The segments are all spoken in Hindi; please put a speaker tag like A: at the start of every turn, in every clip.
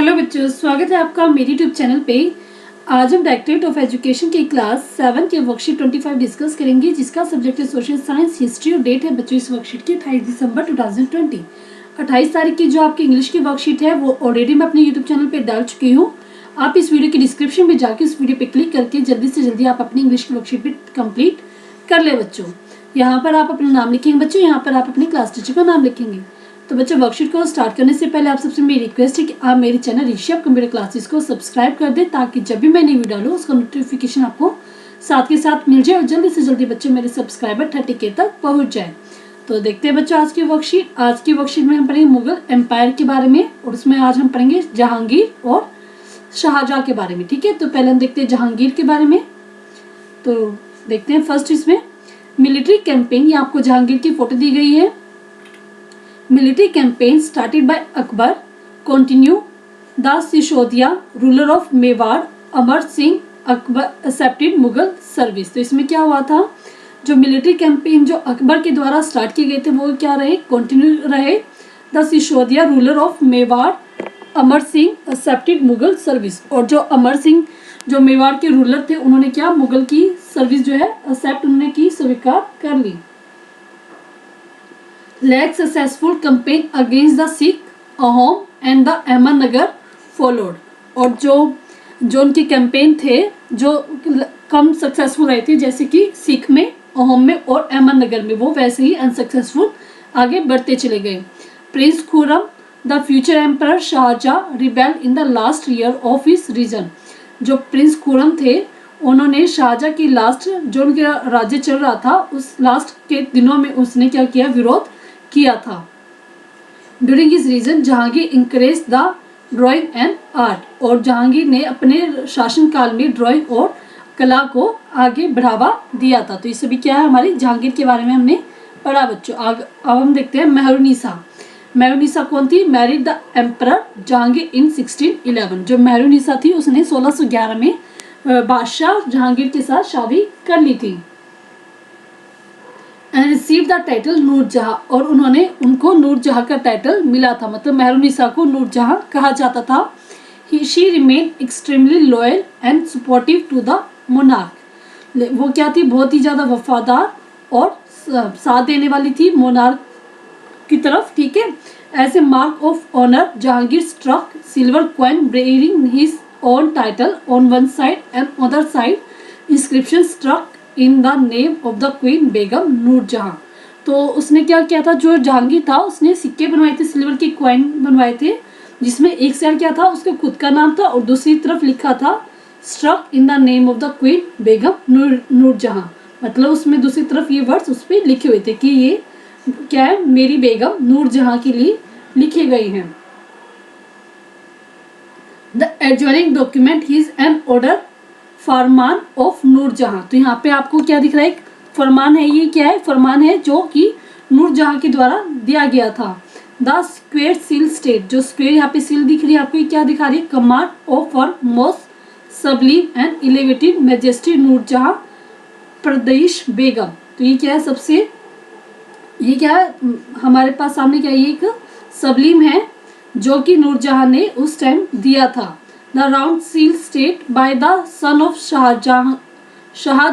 A: हेलो बच्चों, स्वागत है आपका मेरे यूट्यूब चैनल पे। आज हम डायरेक्टरेट ऑफ एजुकेशन की क्लास 7 के वर्कशीट 25 डिस्कस करेंगे, जिसका सब्जेक्ट है सोशल साइंस हिस्ट्री और डेट है बच्चों इस वर्कशीट की 28 दिसंबर 2020। 28 तारीख की जो आपकी इंग्लिश की वर्कशीट है वो ऑलरेडी मैं अपने यूट्यूब चैनल पर डाल चुकी हूँ। आप इस वीडियो की डिस्क्रिप्शन में जाकर इस वीडियो पर क्लिक करके जल्दी से जल्दी आप अपनी इंग्लिश की वर्कशीट भी कंप्लीट कर ले बच्चों। यहाँ पर आप अपना नाम लिखेंगे बच्चों, यहाँ पर आप अपने क्लास टीचर का नाम लिखेंगे। तो बच्चों वर्कशीट को स्टार्ट करने से पहले आप सबसे मेरी रिक्वेस्ट है कि आप मेरे चैनल ऋषभ कंप्यूटर क्लासेस को सब्सक्राइब कर दें, ताकि जब भी मैं नई वीडियो डालूँ उसका नोटिफिकेशन आपको साथ के साथ मिल जाए और जल्दी से जल्दी बच्चों मेरे सब्सक्राइबर 30K तक पहुंच जाए। तो देखते हैं बच्चों आज की वर्कशीट में हम पढ़ेंगे मुगल एम्पायर के बारे में, और उसमें आज हम पढ़ेंगे जहांगीर और शाहजहाँ के बारे में। ठीक है, तो पहले हम देखते हैं जहांगीर के बारे में। तो देखते हैं फर्स्ट इसमें मिलिट्री कैंपेन। ये आपको जहांगीर की फोटो दी गई है। Military campaign started by Akbar continue the Sisodiya ruler of Mewar Amar Singh Akbar accepted Mughal service। तो इसमें क्या हुआ था, जो मिलिट्री कैंपेन जो अकबर के द्वारा स्टार्ट किए गए थे वो क्या रहे, कंटिन्यू रहे। The Sisodia ruler of Mewar Amar Singh accepted Mughal service. और जो अमर सिंह जो मेवाड़ के रूलर थे उन्होंने क्या मुगल की सर्विस जो है एक्सेप्ट उन्होंने की, स्वीकार कर ली। Led successful campaign against the Sikh, Ahom and the Ahmednagar followed। और जो उनके कैंपेन थे जो कम सक्सेसफुल रहे थे, जैसे कि सिख में, अहोम में और अहमदनगर में, वो वैसे ही अनसक्सेसफुल आगे बढ़ते चले गए। Prince Khurram the future emperor Shahjahan rebel in the last year of his reign. जो प्रिंस खुर्रम थे उन्होंने शाहजहाँ की लास्ट जो उनका राज्य चल रहा था उस लास्ट के दिनों में उसने क्या किया, विरोध किया था। During his reign Jahangir encourage the drawing and art. और जहांगीर ने अपने शासनकाल में ड्राइंग और कला को आगे बढ़ावा दिया था। तो ये सभी क्या है, हमारी जहांगीर के बारे में हमने पढ़ा बच्चों। अब हम देखते हैं मेहरुनिसा। मेहरुनिसा कौन थी, मैरिड द एम्परर जहांगीर इन 1611। जो मेहरुनिसा थी उसने 1611 में बादशाह जहांगीर के साथ शादी कर ली थी। And receive the title Nurjahan. और उनको नूरजहाँ का टाइटल मिला था, मतलब मेहरुनिसा को नूरजहाँ कहा जाता था। She remain extremely loyal and supportive to the monarch. वो क्या थी, बहुत ही ज़्यादा वफादार और साथ देने वाली थी मोनार्क की तरफ। ठीक है, as a mark of honour Jahangir struck silver coin bearing his own title on one side and other side inscription struck in the name of the queen Begum Nurjahan. तो उसने क्या किया था, जो जहांगीर था उसने सिक्के बनवाए थे, सिल्वर के कॉइन बनवाए थे, जिसमें एक साइड क्या था उसके खुद का नाम था और दूसरी तरफ लिखा था struck in the name of the queen Begum Nurjahan. मतलब उसमें दूसरी तरफ ये वर्ड्स उस पर लिखे हुए थे कि ये क्या है, मेरी बेगम नूरजहाँ के लिए लिखे गए हैं। The adjoining document is an order फरमान ऑफ नूरजहाँ। तो यहाँ पे आपको क्या दिख रहा है, एक फरमान है। ये क्या है, फरमान है जो कि नूरजहाँ के द्वारा दिया गया था। The square seal state. जो स्क्वेयर यहाँ पे सील दिख रही है आपको, क्या दिखा रही है, command of for most sublime and elevated majesty Nurjahan प्रदेश बेगम। तो ये क्या है, सबसे ये क्या है हमारे पास सामने क्या है, ये एक सबलीम है जो कि नूरजहाँ ने उस टाइम दिया था। The round seal state by the son of Shah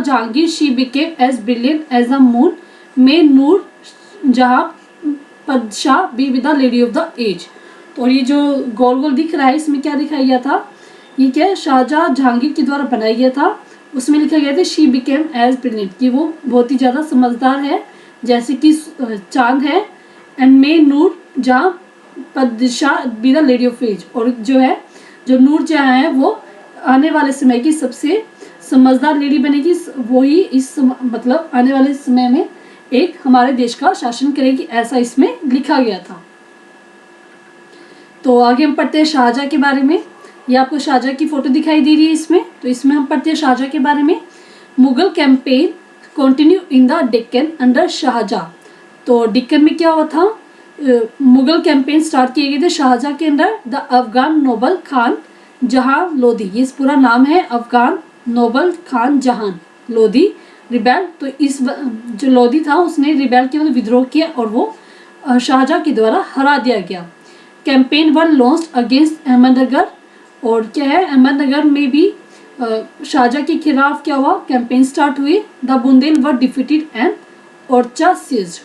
A: Jahangir, she became as brilliant as the moon. May Noor Jahan Padshah be with the lady of the age। तो ये जो गोल गोल दिख रहा है इसमें क्या दिखाया गया था, ये क्या है, शाहजहाँ जहांगीर के द्वारा बनाया गया था। उसमें लिखा गया था she became as brilliant, कि वो बहुत ही ज़्यादा समझदार है जैसे कि चांद है। And may Nur Jahan Padshah be the lady of age. और जो है जो नूरजहाँ है वो आने वाले समय की सबसे समझदार लेडी बनेगी, वो ही इस मतलब आने वाले समय में एक हमारे देश का शासन करेगी, ऐसा इसमें लिखा गया था। तो आगे हम पढ़ते हैं शाहजहाँ के बारे में। ये आपको शाहजहाँ की फोटो दिखाई दे रही है इसमें। तो इसमें हम पढ़ते हैं शाहजहाँ के बारे में। Mughal campaign continue in the Deccan under Shahjahan. तो डेक्कन में क्या हुआ था, मुगल कैंपेन स्टार्ट किए गए थे शाहजहाँ के अंदर। द अफगान नोबल खान जहां लोधी, ये पूरा नाम है, अफगान नोबल खान जहान लोधी रिबेल। तो इस जो लोधी था उसने रिबेल किया, मतलब विद्रोह किया, और वो शाहजहाँ के द्वारा हरा दिया गया। Campaign were launched against Ahmednagar, और क्या है, अहमदनगर में भी शाहजहाँ के खिलाफ क्या हुआ, कैंपेन स्टार्ट हुई। The Bundel were defeated and Orchha seized.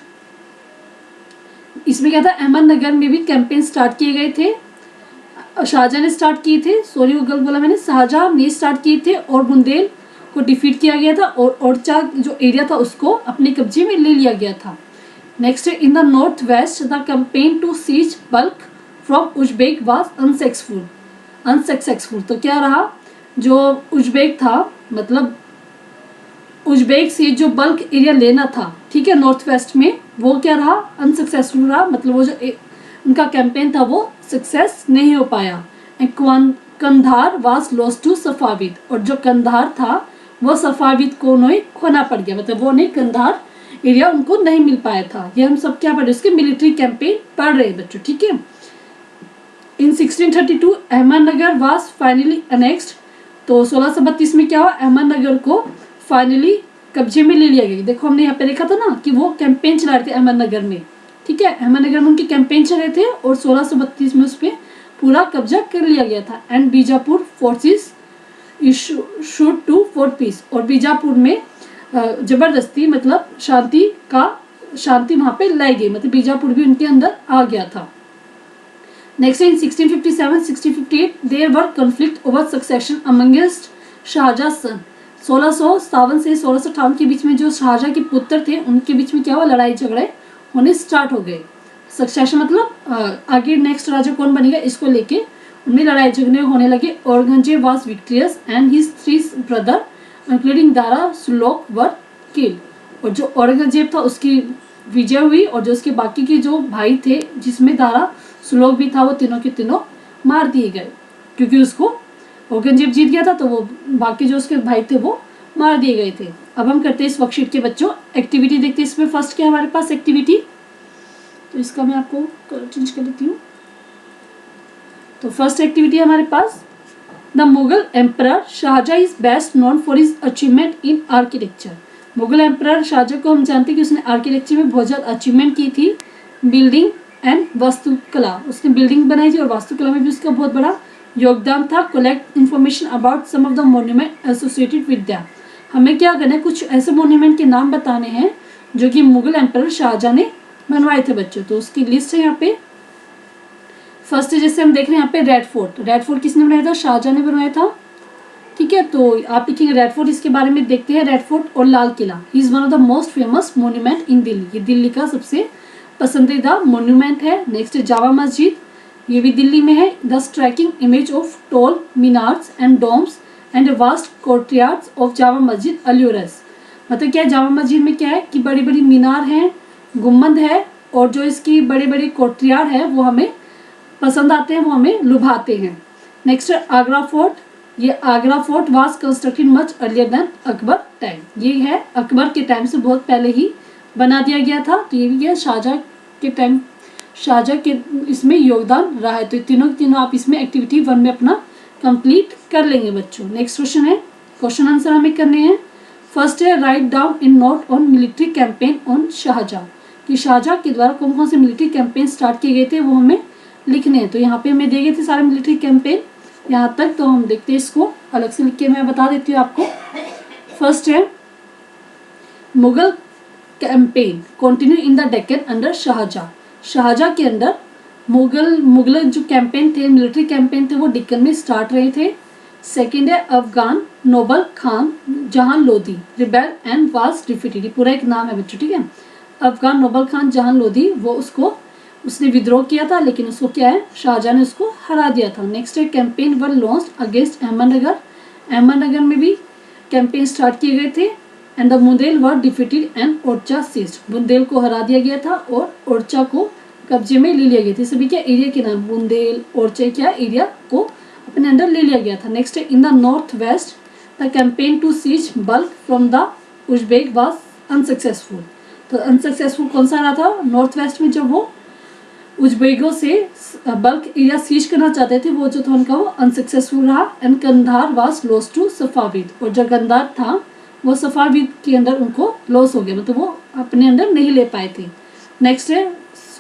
A: इसमें क्या था, अहमदनगर में भी कैंपेन स्टार्ट किए गए थे, शाहजहाँ ने स्टार्ट किए थे, सॉरी वो गलत बोला मैंने, शाहजहाँ ने स्टार्ट किए थे और बुंदेल को डिफीट किया गया था और ओरछा जो एरिया था उसको अपने कब्जे में ले लिया गया था। नेक्स्ट है, in the north west the campaign to seize Balkh from Uzbek was unsuccessful. तो क्या रहा, जो उज्बेक था, मतलब उज्बेक से जो बल्क एरिया लेना था, ठीक है, नॉर्थ वेस्ट में, वो क्या रहा, अनसक्सेसफुल रहा, मतलब वो जो उनका कैंपेन था वो सक्सेस नहीं हो पाया। Kandahar was lost to Safavid, और जो कंधार था वो सफाविद को उन्हें खोना पड़ गया, मतलब वो नहीं, कंधार एरिया उनको नहीं मिल पाया था। ये हम सब क्या पढ़ रहे हैं, उसके मिलिट्री कैंपेन पढ़ रहे हैं बच्चों, ठीक है। इन 1632 अहमदनगर वाज फाइनली अनेक्स्ड। तो 1632 में क्या हुआ, अहमदनगर को फाइनली कब्जे में ले लिया गया। देखो हमने यहाँ पे देखा था ना कि वो कैंपेन चला रहे थे अहमदनगर में, ठीक है, अहमदनगर में उनके कैंपेन चल रहे थे और 1632 में उस पर पूरा कब्जा कर लिया गया था। And Bijapur forces issued to for peace, और बीजापुर में जबरदस्ती मतलब शांति वहाँ पे लाई गई, मतलब बीजापुर भी उनके अंदर आ गया था। Next in 1657-1658 there were conflict over succession amongst Shahjahan son. 1657 से 1658 के बीच में जो शाहजहाँ के पुत्र थे उनके बीच में क्या हुआ, लड़ाई झगड़े होने स्टार्ट हो गए। सक्सेशन मतलब आगे नेक्स्ट राजा कौन बनेगा, इसको लेके उनमें लड़ाई झगड़े होने लगे। Aurangzeb was victorious and his 3 brother including Dara Shukoh were killed. और जो औरंगजेब था उसकी विजय हुई, और जो उसके बाकी के जो भाई थे जिसमें दारा सुलोक भी था, वो तीनों के तीनों मार दिए गए, क्योंकि उसको औरंगजेब जीत गया था, तो वो बाकी जो उसके भाई थे वो मार दिए गए थे। अब हम करते हैं इस वर्कशीट के बच्चों एक्टिविटी, देखते हैं इसमें फर्स्ट क्या हमारे पास एक्टिविटी, तो इसका मैं आपको चेंज कर देती हूँ। तो फर्स्ट एक्टिविटी हमारे पास, the Mughal emperor Shahjahan is best known for his achievement in architecture. Mughal emperor Shahjahan को हम जानते हैं कि उसने आर्किटेक्चर में बहुत ज़्यादा अचीवमेंट की थी, बिल्डिंग एंड वास्तुकला, उसने बिल्डिंग बनाई थी और वास्तुकला में भी उसका बहुत बड़ा योगदान था। Collect information about some of the monument associated with that. हमें क्या करना है, कुछ ऐसे मोन्यूमेंट के नाम बताने हैं जो कि मुगल एम्परर शाहजहाँ ने बनवाए थे बच्चों। तो उसकी लिस्ट है यहाँ पे। फर्स्ट जैसे हम देख रहे हैं यहाँ पे रेड फोर्ट। रेड फोर्ट किसने बनाया था, शाहजहाँ ने बनवाया था, ठीक है। तो आप लिखेंगे रेड फोर्ट, इसके बारे में देखते हैं। रेड फोर्ट और Lal Qila is one of the most famous monument in Delhi, ये दिल्ली का सबसे पसंदीदा मोन्यूमेंट है। नेक्स्ट है जामा मस्जिद, ये भी दिल्ली में है। The striking image of tall minars and domes and vast courtyards of Jama Masjid allures. मतलब क्या है, जामा मस्जिद में क्या है कि बड़ी बड़ी मीनार हैं, गुम्बद है, और जो इसकी बड़े बड़े कोर्टयार्ड है वो हमें पसंद आते हैं, वो हमें लुभाते हैं। नेक्स्ट है आगरा फोर्ट, ये Agra fort was constructed much earlier than Akbar time, ये है अकबर के टाइम से बहुत पहले ही बना दिया गया था। तो ये भी है शाहजहाँ के टाइम, शाहजहाँ के इसमें योगदान रहा है। तो तीनों आप इसमें एक्टिविटी 1 में अपना कंप्लीट कर लेंगे बच्चों। नेक्स्ट क्वेश्चन है, क्वेश्चन आंसर हमें करने हैं। फर्स्ट है write down in note on military campaign on Shahjahan, कि शाहजहाँ के द्वारा कौन कौन से मिलिट्री कैंपेन स्टार्ट किए गए थे वो हमें लिखने हैं। तो यहाँ पे हमें दिए गए थे सारे मिलिट्री कैंपेन यहाँ तक, तो हम देखते हैं इसको अलग से लिख के मैं बता देती हूँ आपको। फर्स्ट है Mughal campaign continue in the Deccan under Shahjahan. Shahjahan के अंदर मुगल जो कैंपेन थे, मिलिट्री कैंपेन थे, वो डेक्कन में स्टार्ट रहे थे। सेकंड है अफगान नोबल खान जहां Lodhi rebel and was defeated, पूरा एक नाम है बच्चों, ठीक है। अफगान नोबल खान जहां लोधी, वो उसने विद्रोह किया था, लेकिन उसको क्या है, शाहजहाँ ने उसको हरा दिया था। नेक्स्ट है campaign were launched against Ahmadnagar, Ahmadnagar में भी कैंपेन स्टार्ट किए गए थे। And the Bundel were defeated and Orchha seized, Bundel को हरा दिया गया था और ओरछा को कब्जे में ले लिया गया था। सभी क्या एरिया के नाम, बुंदेल ओरछा क्या एरिया को अपने अंदर ले लिया गया था। नेक्स्ट है in the north west the campaign to seize Balkh from the Uzbek was unsuccessful. तो अनसक्सेसफुल कौन सा रहा था, नॉर्थ वेस्ट में जब वो उज्बेकों से बल्क एरिया सीज करना चाहते थे, वो जो था उनका वो अनसक्सेसफुल रहा। And Kandahar was lost to Safavid, और जो कंधार था वो सफाविद के अंदर उनको लॉस हो गया, मतलब वो अपने अंदर नहीं ले पाए थे। नेक्स्ट है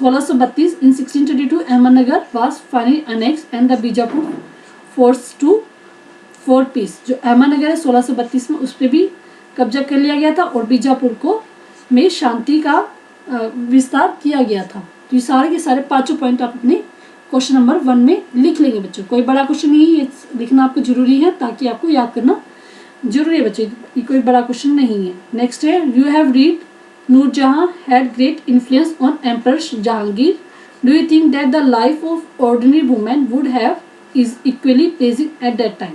A: 1632 in 1622 Ahmednagar was finally annexed and the Bijapur forced to for peace। जो अहमदनगर है 1632 में उस पर भी कब्जा कर लिया गया था और बीजापुर को में शांति का विस्तार किया गया था। तो ये सारे के सारे पांचों पॉइंट आप अपने क्वेश्चन नंबर 1 में लिख लेंगे बच्चों। कोई बड़ा क्वेश्चन नहीं है, ये लिखना आपको जरूरी है ताकि आपको याद करना जरूरी है बच्चों, ये कोई बड़ा क्वेश्चन नहीं है। नेक्स्ट है, you have read Nurjahan had great influence on emperor Jahangir, do you think that the life of ordinary women would have is equally pleasing at that time.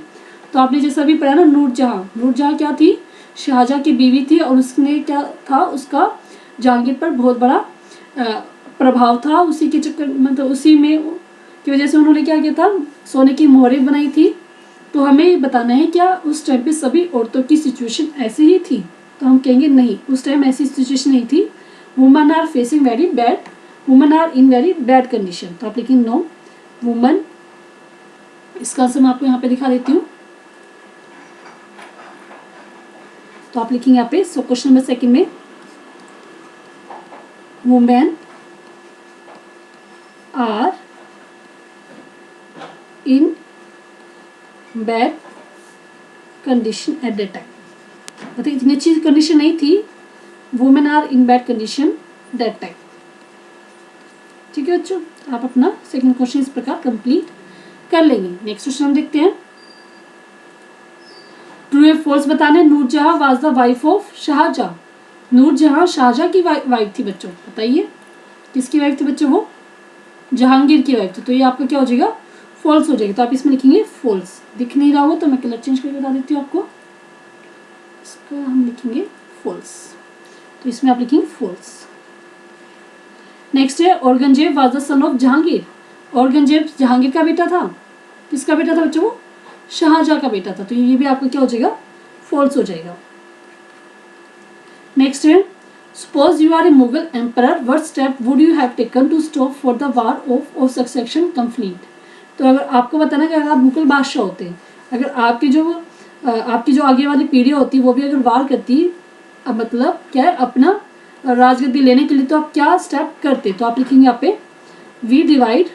A: तो आपने जैसा भी पढ़ा ना, नूरजहां क्या थी, शाहजहां की बीवी थी और उसने क्या था, उसका जहांगीर पर बहुत बड़ा प्रभाव था। उसी के चक्कर मतलब उसी में की वजह से उन्होंने क्या किया था, सोने की मोहरें बनाई थी। तो हमें ये बताना है क्या उस टाइम पे सभी औरतों की सिचुएशन ऐसी ही थी। तो हम कहेंगे नहीं, उस टाइम ऐसी सिचुएशन नहीं थी। Women are facing very bad, women are in very bad condition. तो आप लिखेंगे नो वुमेन। इसका आंसर मैं आपको यहाँ पे दिखा देती हूँ। तो आप लिखेंगे यहाँ पे, सो क्वेश्चन नंबर 2 में women are in bad condition at that time. मतलब इतनी अच्छी कंडीशन नहीं थी, women are in bad condition that time. ठीक है बच्चों, आप अपना सेकंड क्वेश्चन इस प्रकार कंप्लीट कर लेंगे। नेक्स्ट क्वेश्चन हम देखते हैं, ट्रू या फॉल्स बताना है। Nurjahan was the wife of Shahjahan. Nurjahan Shahjahan की वाइफ थी बच्चों, बताइए किसकी वाइफ थी बच्चों, वो जहांगीर की वाइफ थी। तो ये आपका क्या हो जाएगा, फॉल्स हो जाएगा। तो आप इसमें लिखेंगे फॉल्स। दिख नहीं रहा हो तो मैं कलर चेंज करके बता देती हूँ आपको, इसका हम लिखेंगे फॉल्स। तो इसमें आप लिखेंगे फॉल्स। नेक्स्ट है, Aurangzeb was the son of Jahangir. Aurangzeb Jahangir का बेटा था। किसका बेटा था बच्चों, शाहजहां का बेटा था। तो ये भी आपका क्या हो जाएगा, फॉल्स हो जाएगा। नेक्स्ट है, suppose you are a Mughal emperor, what step would you have taken to stop for the war of succession complete. तो अगर आपको बताना कि अगर आप मुगल बादशाह होते हैं, अगर आपकी जो आगे वाली पीढ़ी होती वो भी अगर वार करती, अब मतलब क्या है, अपना राजगद्दी लेने के लिए, तो आप क्या स्टेप करते। तो आप लिखेंगे यहाँ पे, we divide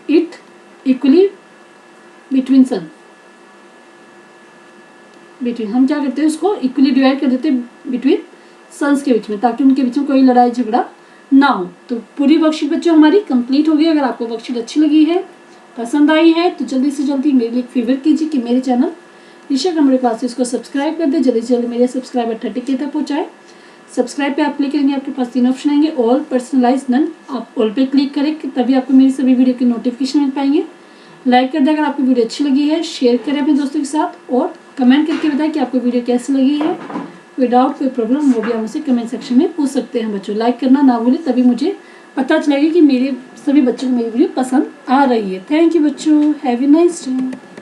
A: it equally between son. Between हम क्या करते हैं, उसको इक्वली डिवाइड कर देते हैं बिटवीन सन्स के बीच में, ताकि उनके बीच में कोई लड़ाई झगड़ा ना हो। तो पूरी वर्कशीट बच्चों हमारी कंप्लीट हो गई। अगर आपको वर्कशीट अच्छी लगी है, पसंद आई है, तो जल्दी से जल्दी मेरे लिए फेवर कीजिए कि मेरे चैनल ऋषा कंप्यूटर क्लासेस को सब्सक्राइब कर दे। जल्दी से जल्दी मेरे सब्सक्राइबर 30K तक पहुँचाए। सब्सक्राइब पे आप क्लिक करेंगे, आपके पास 3 ऑप्शन आएंगे, ऑल, पर्सनलाइज, नन। आप ऑल पे क्लिक करें, तभी आपको मेरी सभी वीडियो के नोटिफिकेशन मिल पाएंगे। लाइक कर दें अगर आपको वीडियो अच्छी लगी है, शेयर करें अपने दोस्तों के साथ, और कमेंट करके बताएं कि आपको वीडियो कैसी लगी है। कोई डाउट, कोई प्रॉब्लम, वो भी आप मुझसे कमेंट सेक्शन में पूछ सकते हैं बच्चों। लाइक करना ना भूलें, तभी मुझे पता चलेगा कि मेरे सभी बच्चों को मेरी वीडियो पसंद आ रही है। थैंक यू बच्चों, हैव ए नाइस डे।